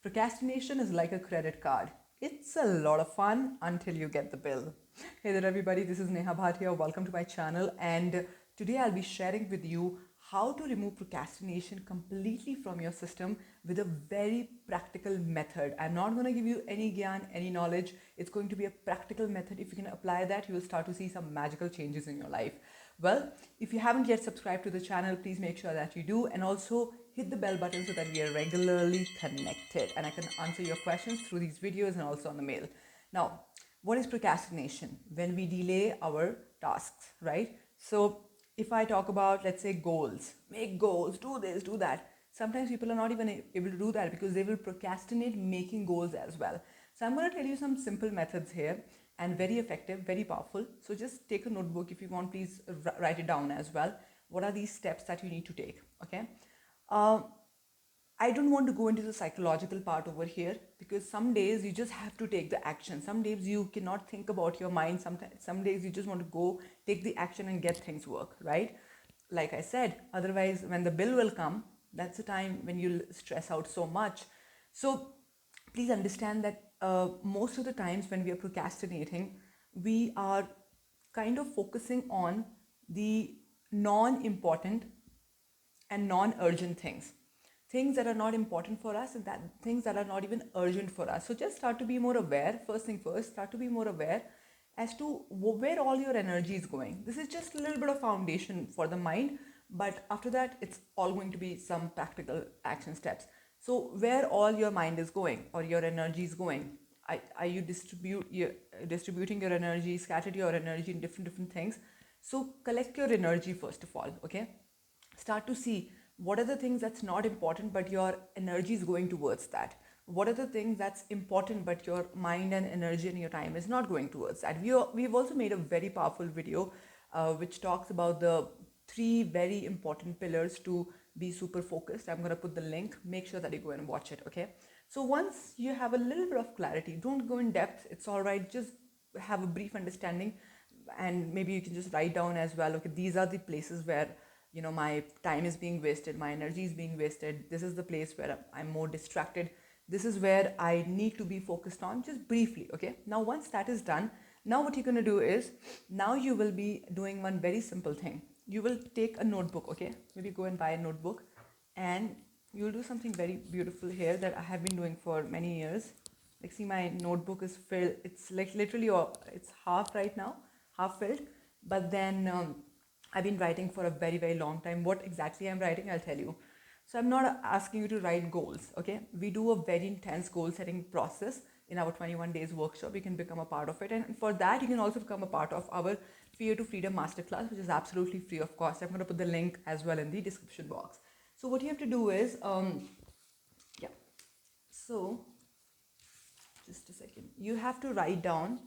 Procrastination is like a credit card. It's a lot of fun until you get the bill. Hey there, everybody. This is Neha Bhatia. Welcome to my channel. And today I'll be sharing with you how to remove procrastination completely from your system with a very practical method. I'm not going to give you any gyan, any knowledge. It's going to be a practical method. If you can apply that, you will start to see some magical changes in your life. Well, if you haven't yet subscribed to the channel, please make sure that you do, and also hit the bell button so that we are regularly connected and I can answer your questions through these videos and also on the mail. Now, what is procrastination? When we delay our tasks, right? So if I talk about, let's say, goals, make goals, do this, do that. Sometimes people are not even able to do that because they will procrastinate making goals as well. So I'm going to tell you some simple methods here, and very effective, very powerful. So just take a notebook if you want, please write it down as well. What are these steps that you need to take? Okay. Uh, I don't want to go into the psychological part over here because some days you just have to take the action. Some days you cannot think about your mind. Some days you just want to go take the action and get things work, right? Like I said, otherwise when the bill will come, that's the time when you'll stress out so much. So please understand that most of the times when we are procrastinating, we are kind of focusing on the non-important and non-urgent things that are not important for us, and that things that are not even urgent for us. So just start to be more aware. First thing first, start to be more aware as to where all your energy is going. This is just a little bit of foundation for the mind, but after that it's all going to be some practical action steps. So where all your mind is going or your energy is going, are you distributing your energy, scattered your energy in different things? So collect your energy first of all. Okay, start to see what are the things that's not important but your energy is going towards that. What are the things that's important but your mind and energy and your time is not going towards that. We've also made a very powerful video which talks about the three very important pillars to be super focused. I'm going to put the link. Make sure that you go and watch it. Okay, so once you have a little bit of clarity, don't go in depth, it's all right, just have a brief understanding, and maybe you can just write down as well, okay, these are the places where my time is being wasted, my energy is being wasted, this is the place where I'm more distracted, this is where I need to be focused on, just briefly. Okay, now once that is done, now what you're going to do is, now you will be doing one very simple thing. You will take a notebook. Okay, maybe go and buy a notebook, and you'll do something very beautiful here that I have been doing for many years. Like, see, my notebook is filled, it's like literally it's half right now, half filled, but then I've been writing for a very long time. What exactly I'm writing, I'll tell you. So I'm not asking you to write goals. Okay, we do a very intense goal setting process in our 21 days workshop. You can become a part of it, and for that you can also become a part of our Fear to Freedom Masterclass, which is absolutely free of cost. I'm going to put the link as well in the description box. So what you have to do is yeah, so just a second, you have to write down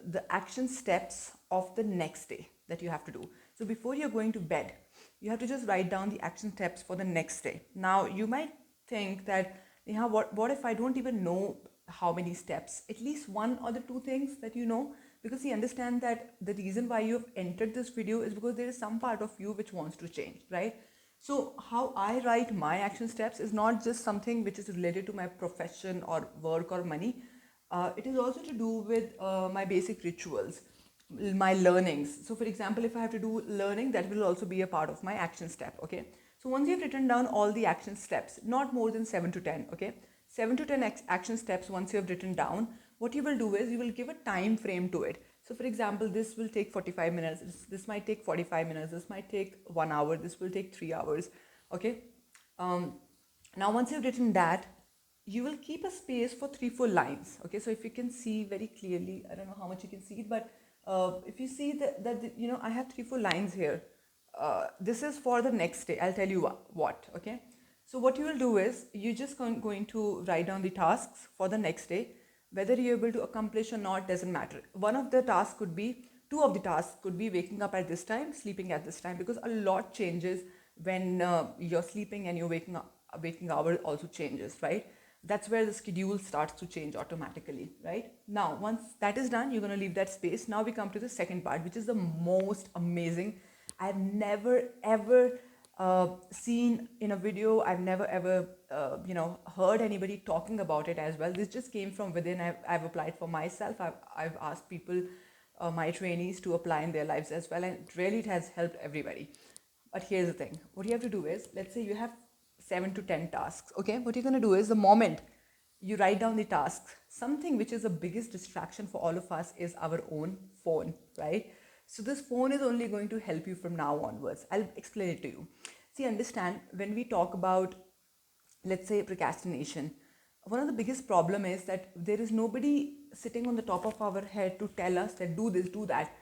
the action steps of the next day that you have to do. So before you're going to bed, you have to just write down the action steps for the next day. Now you might think that, yeah, what if I don't even know how many steps? At least one or the two things that you know, because you understand that the reason why you've entered this video is because there is some part of you which wants to change, right? So how I write my action steps is not just something which is related to my profession or work or money. It is also to do with my basic rituals, my learnings. So for example, if I have to do learning, that will also be a part of my action step. Okay, so once you've written down all the action steps, not more than 7 to 10, okay, 7 to 10 action steps, once you have written down, what you will do is you will give a time frame to it. So for example, this will take 45 minutes, this might take 45 minutes, this might take 1 hour, this will take 3 hours. Okay, now once you've written that, you will keep a space for 3-4 lines. Okay, so if you can see very clearly, I don't know how much you can see it, but if you see that I have 3-4 lines here. This is for the next day. I'll tell you what. Okay, so what you will do is you're just going to write down the tasks for the next day. Whether you're able to accomplish or not doesn't matter. Two of the tasks could be waking up at this time, sleeping at this time, because a lot changes when you're sleeping and you're waking hour also changes, right? That's where the schedule starts to change automatically, right? Now once that is done, you're going to leave that space. Now we come to the second part, which is the most amazing. I've never ever seen in a video, I've never ever heard anybody talking about it as well. This just came from within. I've applied for myself. I've asked people, my trainees, to apply in their lives as well, and really it has helped everybody. But here's the thing: what you have to do is, let's say you have 7 to 10 tasks. Okay, what you're gonna do is, the moment you write down the tasks, something which is the biggest distraction for all of us is our own phone, right? So this phone is only going to help you from now onwards. I'll explain it to you. See, understand, when we talk about, let's say, procrastination, one of the biggest problem is that there is nobody sitting on the top of our head to tell us that do this, do that.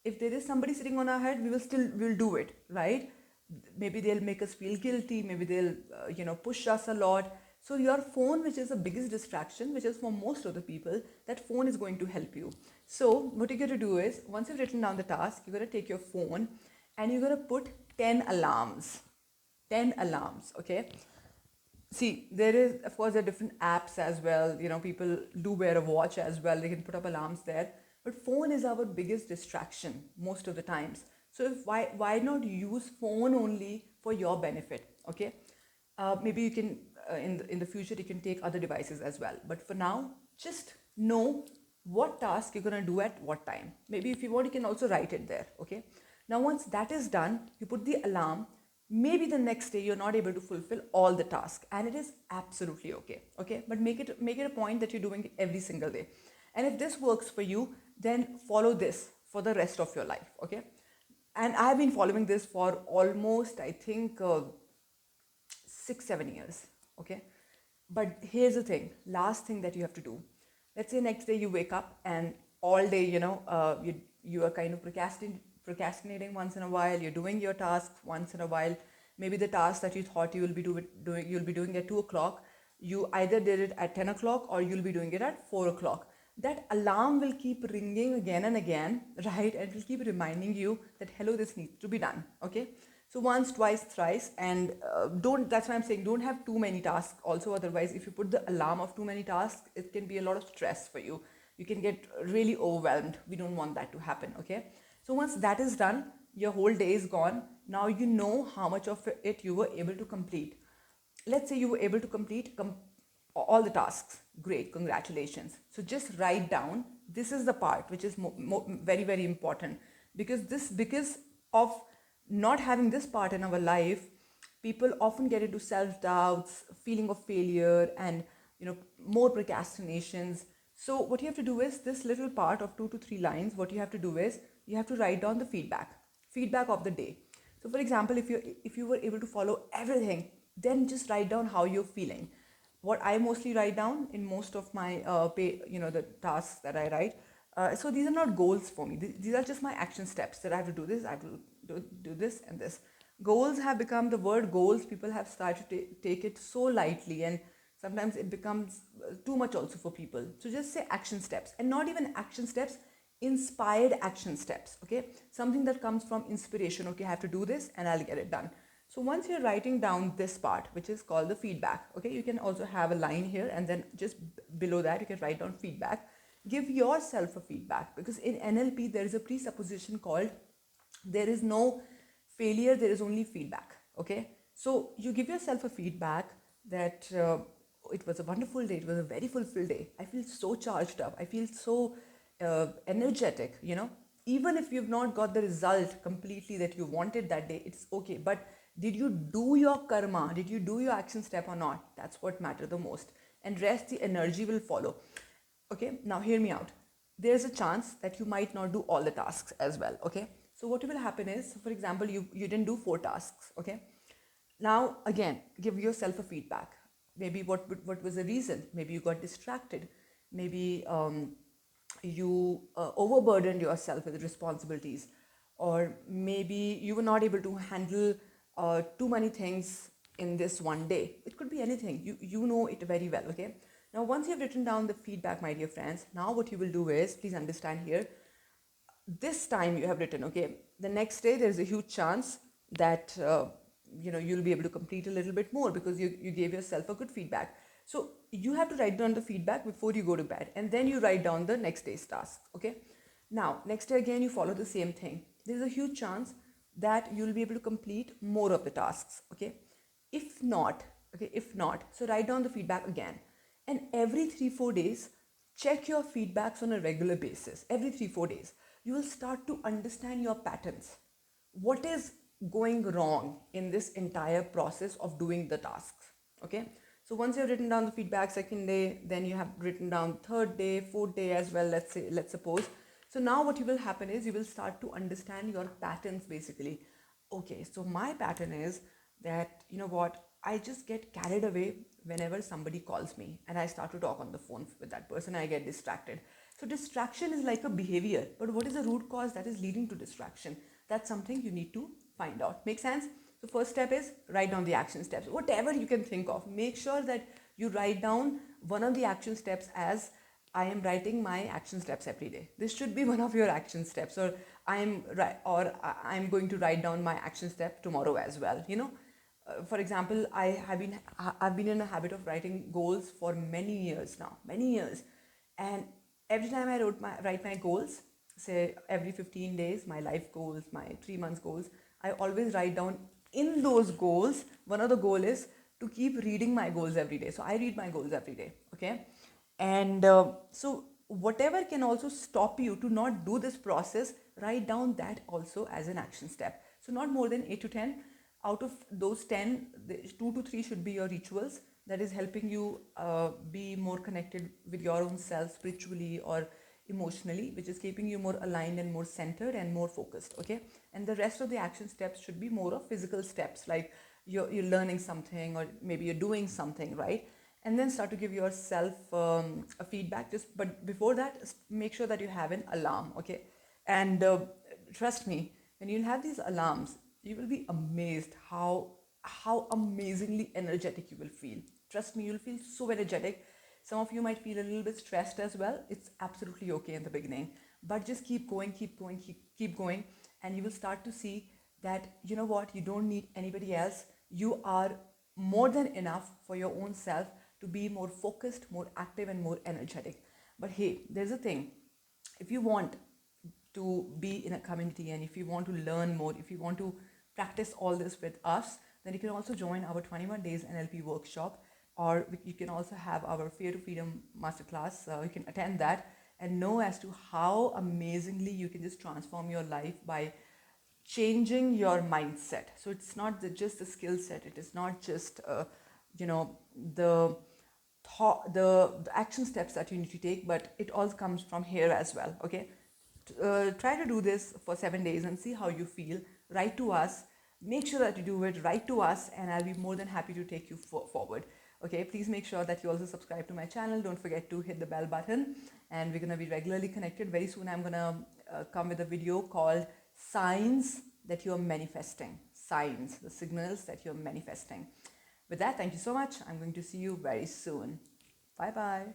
If there is somebody sitting on our head, we'll do it, right? Maybe they'll make us feel guilty, maybe they'll push us a lot. So your phone, which is the biggest distraction, which is for most of the people, that phone is going to help you. So what you're going to do is, once you've written down the task, you're going to take your phone and you're going to put 10 alarms. 10 alarms, okay? See, there is, of course, there are different apps as well. People do wear a watch as well. They can put up alarms there. But phone is our biggest distraction most of the times. So why not use phone only for your benefit, okay? Maybe you can, in the future, you can take other devices as well. But for now, just know what task you're going to do at what time. Maybe if you want, you can also write it there, okay? Now, once that is done, you put the alarm. Maybe the next day you're not able to fulfill all the tasks, and it is absolutely okay? But make it a point that you're doing it every single day. And if this works for you, then follow this for the rest of your life, okay? And I've been following this for almost, I think, 6-7 years, okay? But here's the thing, last thing that you have to do. Let's say next day you wake up and all day, you are kind of procrastinating once in a while. You're doing your tasks once in a while. Maybe the task that you thought you will be doing at 2 o'clock, you either did it at 10 o'clock or you'll be doing it at 4 o'clock. That alarm will keep ringing again and again, right? And it will keep reminding you that, hello, this needs to be done, okay? So once, twice, thrice, and that's why I'm saying don't have too many tasks also. Otherwise, if you put the alarm of too many tasks, it can be a lot of stress for you. You can get really overwhelmed. We don't want that to happen, okay? So once that is done, your whole day is gone. Now you know how much of it you were able to complete. Let's say you were able to complete all the tasks. Great, congratulations. So just write down, this is the part which is very, very important, because of not having this part in our life, people often get into self-doubts, feeling of failure, and more procrastinations. So what you have to do is, this little part of 2 to 3 lines, what you have to do is, you have to write down the feedback of the day. So for example, if you were able to follow everything, then just write down how you're feeling. What I mostly write down in most of my the tasks that I write. So these are not goals for me. These are just my action steps, that I have to do this, I have to do this and this. Goals have become, the word goals, people have started to take it so lightly, and sometimes it becomes too much also for people. So just say action steps, and not even action steps, inspired action steps, okay? Something that comes from inspiration. Okay, I have to do this and I'll get it done. So once you're writing down this part, which is called the feedback, okay, you can also have a line here, and then just below that you can write down feedback. Give yourself a feedback, because in NLP there is a presupposition called, there is no failure, there is only feedback, okay? So you give yourself a feedback that it was a wonderful day, it was a very fulfilled day, I feel so charged up, I feel so energetic, even if you've not got the result completely that you wanted that day, it's okay. But did you do your karma? Did you do your action step or not? That's what matters the most. And rest, the energy will follow. Okay, now hear me out. There's a chance that you might not do all the tasks as well, okay? So what will happen is, for example, you didn't do 4 tasks, okay? Now, again, give yourself a feedback. Maybe what was the reason? Maybe you got distracted. Maybe you overburdened yourself with responsibilities, or maybe you were not able to handle too many things in this one day. It could be anything. You know it very well, okay? Now, once you've written down the feedback, my dear friends, now what you will do is, please understand here, this time you have written, okay, the next day there's a huge chance that you'll be able to complete a little bit more, because you gave yourself a good feedback. So you have to write down the feedback before you go to bed, and then you write down the next day's tasks, okay? Now, next day again, you follow the same thing. There's a huge chance that you'll be able to complete more of the tasks, okay? If not, Okay, if not, so write down the feedback again. And every 3 4 days, check your feedbacks on a regular basis. Every 3 4 days, you will start to understand your patterns. What is going wrong in this entire process of doing the tasks? Okay, so once you've written down the feedback second day, then you have written down third day, fourth day as well, let's suppose. So now what will happen is you will start to understand your patterns basically. Okay, so my pattern is that, you know what, I just get carried away whenever somebody calls me and I start to talk on the phone with that person. I get distracted. So distraction is like a behavior, but what is the root cause that is leading to distraction? That's something you need to find out. Make sense? So first step is write down the action steps. Whatever you can think of, make sure that you write down one of the action steps as I am writing my action steps every day. This should be one of your action steps, or I'm going to write down my action step tomorrow as well. You know, for example, I've been in a habit of writing goals for many years now, many years, and every time I write my goals, say every 15 days, my life goals, my 3 months goals, I always write down in those goals. One of the goal is to keep reading my goals every day. So I read my goals every day. Okay, and so whatever can also stop you to not do this process, write down that also as an action step. So not more than 8 to 10. Out of those 10, 2 to 3 should be your rituals that is helping you be more connected with your own self spiritually or emotionally, which is keeping you more aligned and more centered and more focused. Okay, and the rest of the action steps should be more of physical steps, like you're learning something, or maybe you're doing something, right? And then start to give yourself a feedback. Just but before that, make sure that you have an alarm. Okay, and trust me, when you'll have these alarms, you will be amazed how amazingly energetic you will feel. Trust me, you'll feel so energetic. Some of you might feel a little bit stressed as well. It's absolutely okay in the beginning, but just keep going, keep going, keep going, and you will start to see that, you know what, you don't need anybody else. You are more than enough for your own self to be more focused, more active, and more energetic. But hey, there's a thing. If you want to be in a community, and if you want to learn more, if you want to practice all this with us, then you can also join our 21 days NLP workshop, or you can also have our Fear to Freedom masterclass. You can attend that and know as to how amazingly you can just transform your life by changing your mindset. So it's not just the skill set, it is not just you know the the action steps that you need to take, but it all comes from here as well. Okay, try to do this for 7 days and see how you feel. Write to us, make sure that you do it, write to us, and I'll be more than happy to take you forward. Okay, please make sure that you also subscribe to my channel. Don't forget to hit the bell button, and we're going to be regularly connected. Very soon I'm going to come with a video called Signs That You're Manifesting. Signs, the signals that you're manifesting. With that, thank you so much. I'm going to see you very soon. Bye bye.